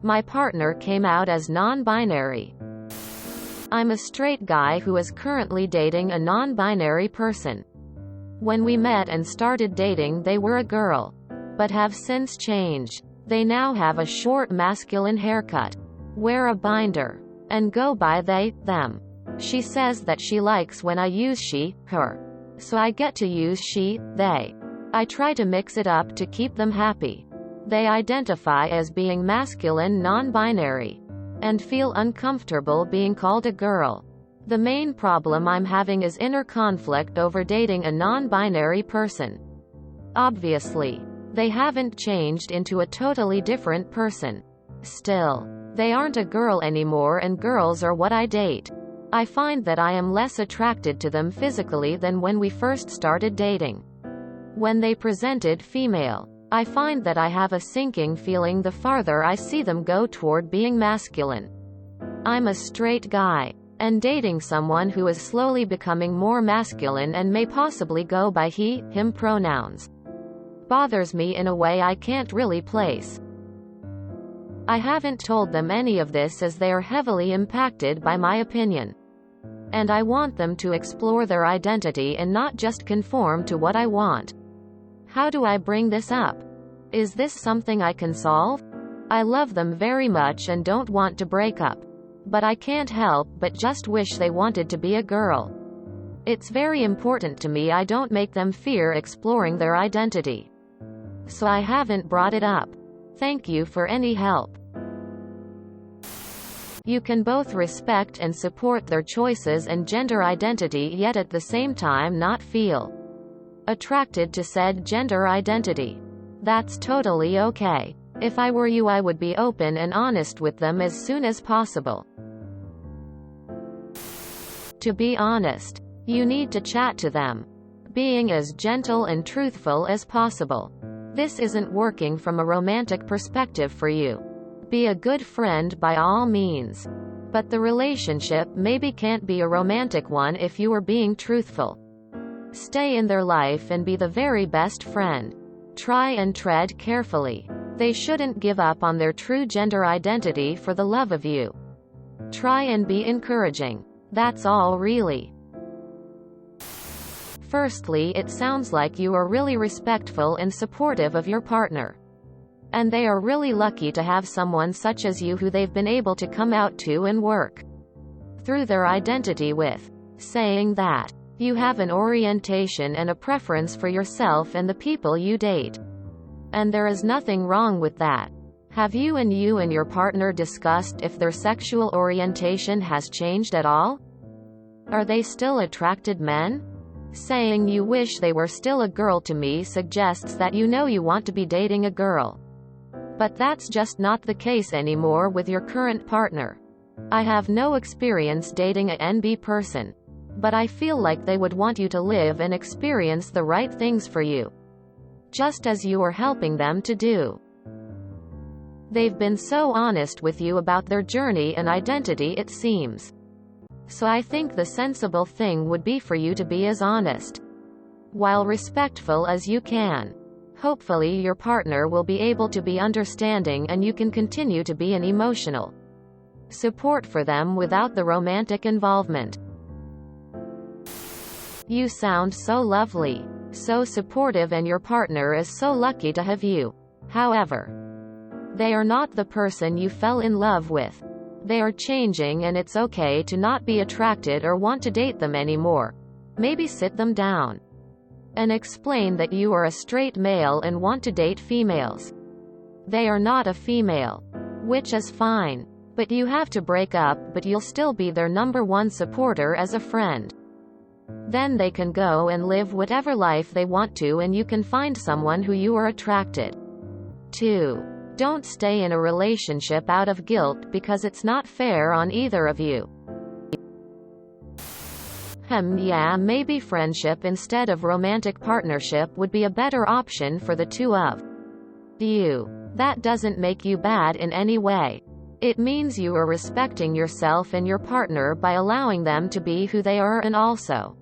My partner came out as non-binary. I'm a straight guy who is currently dating a non-binary person. When we met and started dating, they were a girl, but have since changed. They now have a short masculine haircut, wear a binder, and go by they, them. She says that she likes when I use she, her. So I get to use she, they. I try to mix it up to keep them happy. They identify as being masculine non-binary, and feel uncomfortable being called a girl. The main problem I'm having is inner conflict over dating a non-binary person. Obviously, they haven't changed into a totally different person. Still, they aren't a girl anymore, and girls are what I date. I find that I am less attracted to them physically than when we first started dating. When they presented female, I find that I have a sinking feeling the farther I see them go toward being masculine. I'm a straight guy, and dating someone who is slowly becoming more masculine and may possibly go by he, him pronouns bothers me in a way I can't really place. I haven't told them any of this as they are heavily impacted by my opinion. And I want them to explore their identity and not just conform to what I want. How do I bring this up? Is this something I can solve? I love them very much and don't want to break up. But I can't help but just wish they wanted to be a girl. It's very important to me I don't make them fear exploring their identity. So I haven't brought it up. Thank you for any help. You can both respect and support their choices and gender identity, yet at the same time not feel attracted to said gender identity. That's totally okay. If I were you, I would be open and honest with them as soon as possible. To be honest, you need to chat to them, being as gentle and truthful as possible. This isn't working from a romantic perspective for you. Be a good friend by all means. But the relationship maybe can't be a romantic one if you are being truthful. Stay in their life and be the very best friend. Try and tread carefully. They shouldn't give up on their true gender identity for the love of you. Try and be encouraging. That's all really. Firstly, it sounds like you are really respectful and supportive of your partner. And they are really lucky to have someone such as you who they've been able to come out to and work through their identity with. Saying that you have an orientation and a preference for yourself and the people you date. And there is nothing wrong with that. Have you and your partner discussed if their sexual orientation has changed at all? Are they still attracted men? Saying you wish they were still a girl to me suggests that you know you want to be dating a girl. But that's just not the case anymore with your current partner. I have no experience dating a NB person, but I feel like they would want you to live and experience the right things for you, just as you are helping them to do. They've been so honest with you about their journey and identity, it seems. So I think the sensible thing would be for you to be as honest, while respectful as you can. Hopefully your partner will be able to be understanding and you can continue to be an emotional support for them without the romantic involvement. You sound so lovely, so supportive, and your partner is so lucky to have you. However, they are not the person you fell in love with. They are changing, and it's okay to not be attracted or want to date them anymore. Maybe sit them down and explain that you are a straight male and want to date females. They are not a female, which is fine. But you have to break up, but you'll still be their number one supporter as a friend. Then they can go and live whatever life they want to, and you can find someone who you are attracted to. Don't stay in a relationship out of guilt because it's not fair on either of you. Yeah, maybe friendship instead of romantic partnership would be a better option for the two of you. That doesn't make you bad in any way. It means you are respecting yourself and your partner by allowing them to be who they are and also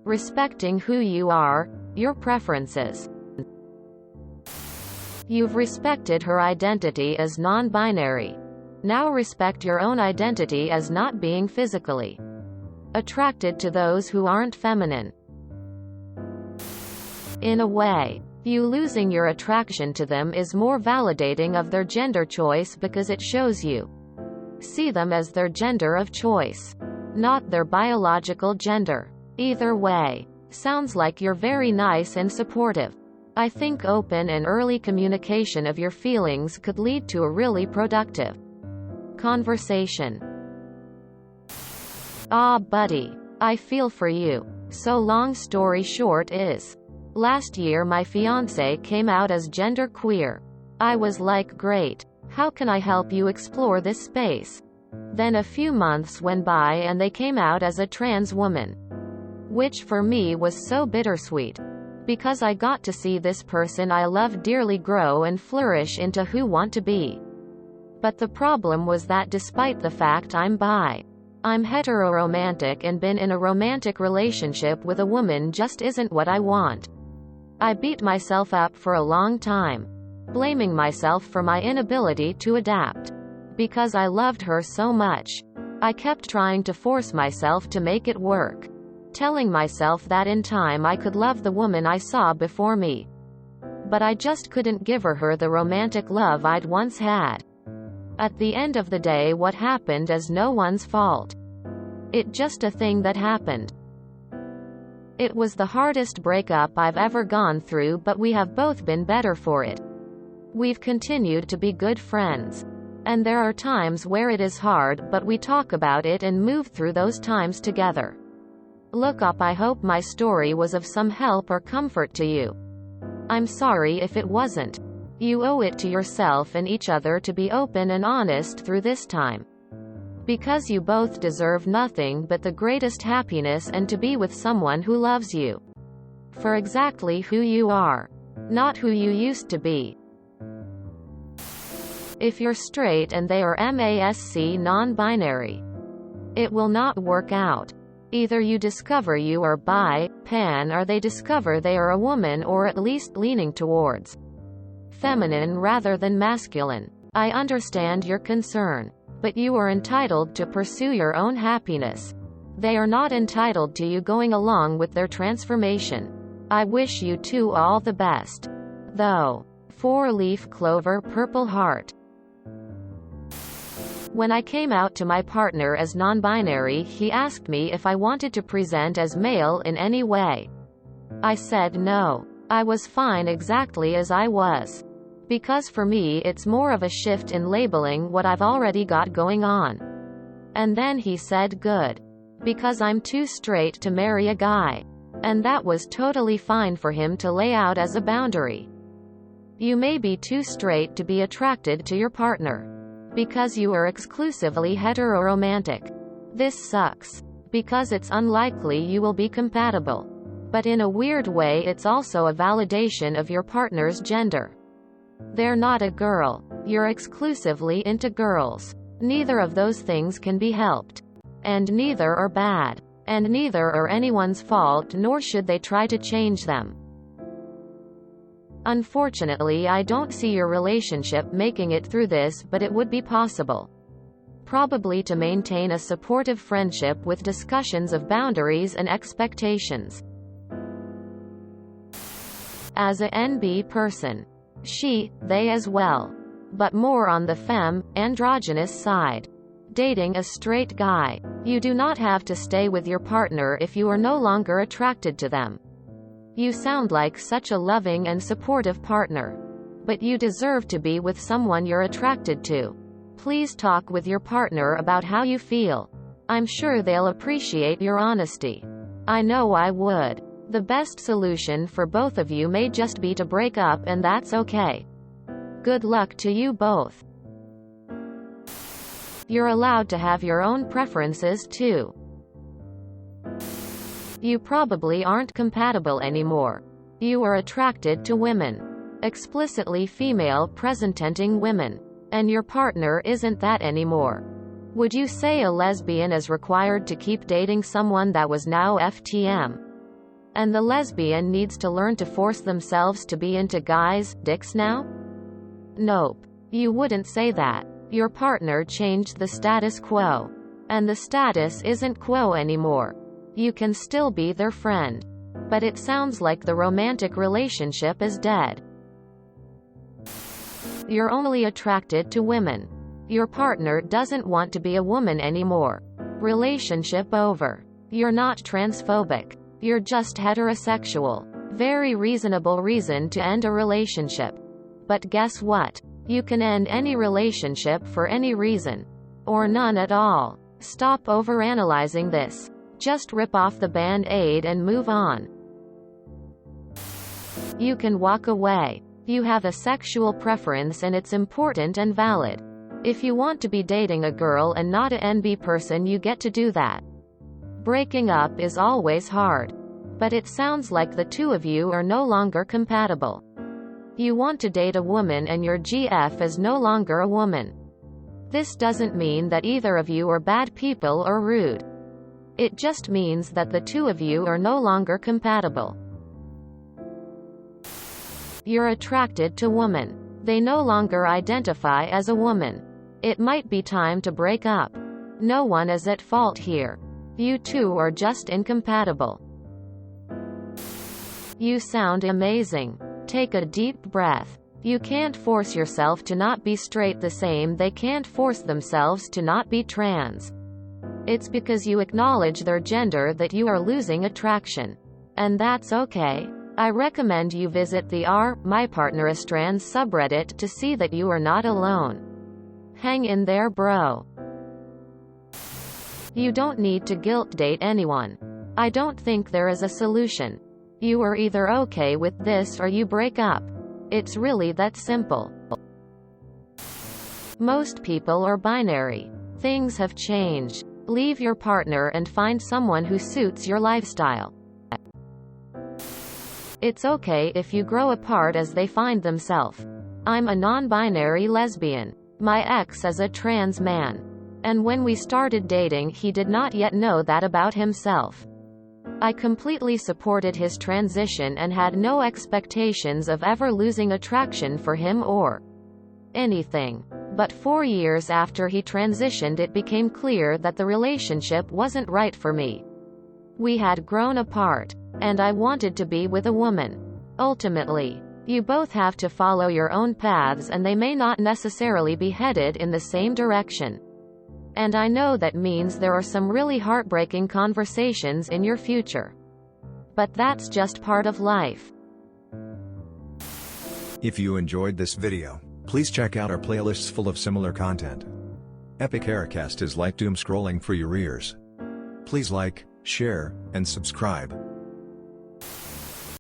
respecting who you are, your preferences. You've respected her identity as non-binary. Now respect your own identity as not being physically attracted to those who aren't feminine. In a way, you losing your attraction to them is more validating of their gender choice because it shows you see them as their gender of choice, not their biological gender. Either way, sounds like you're very nice and supportive. I think open and early communication of your feelings could lead to a really productive conversation. Ah, buddy, I feel for you. So long story short is, last year my fiancé came out as gender queer. I was like, great. How can I help you explore this space? Then a few months went by and they came out as a trans woman. Which for me was so bittersweet. Because I got to see this person I love dearly grow and flourish into who want to be. But the problem was that despite the fact I'm bi, I'm heteroromantic and been in a romantic relationship with a woman just isn't what I want. I beat myself up for a long time, blaming myself for my inability to adapt. Because I loved her so much, I kept trying to force myself to make it work, telling myself that in time I could love the woman I saw before me. But I just couldn't give her the romantic love I'd once had. At the end of the day, what happened is no one's fault. It just a thing that happened. It was the hardest breakup I've ever gone through, but we have both been better for it. We've continued to be good friends. And there are times where it is hard, but we talk about it and move through those times together. Look up. I hope my story was of some help or comfort to you. I'm sorry if it wasn't. You owe it to yourself and each other to be open and honest through this time. Because you both deserve nothing but the greatest happiness and to be with someone who loves you for exactly who you are, not who you used to be. If you're straight and they are masc non-binary, it will not work out. Either you discover you are bi, pan, or they discover they are a woman or at least leaning towards feminine rather than masculine. I understand your concern, but you are entitled to pursue your own happiness. They are not entitled to you going along with their transformation. I wish you two all the best. Though. 4-leaf clover, purple heart. When I came out to my partner as non-binary, he asked me if I wanted to present as male in any way. I said no. I was fine exactly as I was. Because for me it's more of a shift in labeling what I've already got going on. And then he said good. Because I'm too straight to marry a guy. And that was totally fine for him to lay out as a boundary. You may be too straight to be attracted to your partner. Because you are exclusively heteroromantic. This sucks. Because it's unlikely you will be compatible. But in a weird way it's also a validation of your partner's gender. They're not a girl. You're exclusively into girls. Neither of those things can be helped. And neither are bad. And neither are anyone's fault, nor should they try to change them. Unfortunately, I don't see your relationship making it through this, but it would be possible. Probably to maintain a supportive friendship with discussions of boundaries and expectations. As a NB person. She, they as well. But more on the androgynous side. Dating a straight guy. You do not have to stay with your partner if you are no longer attracted to them. You sound like such a loving and supportive partner. But you deserve to be with someone you're attracted to. Please talk with your partner about how you feel. I'm sure they'll appreciate your honesty. I know I would. The best solution for both of you may just be to break up, and that's okay. Good luck to you both. You're allowed to have your own preferences too. You probably aren't compatible anymore. You are attracted to women. Explicitly female presenting women. And your partner isn't that anymore. Would you say a lesbian is required to keep dating someone that was now FTM? And the lesbian needs to learn to force themselves to be into guys' dicks now? Nope. You wouldn't say that. Your partner changed the status quo. And the status isn't quo anymore. You can still be their friend. But it sounds like the romantic relationship is dead. You're only attracted to women. Your partner doesn't want to be a woman anymore. Relationship over. You're not transphobic. You're just heterosexual. Very reasonable reason to end a relationship. But guess what? You can end any relationship for any reason. Or none at all. Stop overanalyzing this. Just rip off the band-aid and move on. You can walk away. You have a sexual preference and it's important and valid. If you want to be dating a girl and not a NB person, you get to do that. Breaking up is always hard. But it sounds like the two of you are no longer compatible. You want to date a woman and your GF is no longer a woman. This doesn't mean that either of you are bad people or rude. It just means that the two of you are no longer compatible. You're attracted to women. They no longer identify as a woman. It might be time to break up. No one is at fault here. You two are just incompatible. You sound amazing. Take a deep breath. You can't force yourself to not be straight the same they can't force themselves to not be trans. It's because you acknowledge their gender that you are losing attraction. And that's okay. I recommend you visit the My Partner is Trans subreddit to see that you are not alone. Hang in there, bro. You don't need to guilt date anyone. I don't think there is a solution. You are either okay with this or you break up. It's really that simple. Most people are binary. Things have changed. Leave your partner and find someone who suits your lifestyle. It's okay if you grow apart as they find themselves. I'm a non-binary lesbian. My ex is a trans man. And when we started dating, he did not yet know that about himself. I completely supported his transition and had no expectations of ever losing attraction for him or anything. But 4 years after he transitioned, it became clear that the relationship wasn't right for me. We had grown apart. And I wanted to be with a woman. Ultimately, you both have to follow your own paths and they may not necessarily be headed in the same direction. And I know that means there are some really heartbreaking conversations in your future. But that's just part of life. If you enjoyed this video, please check out our playlists full of similar content. Epic Haircast is like doom scrolling for your ears. Please like, share, and subscribe.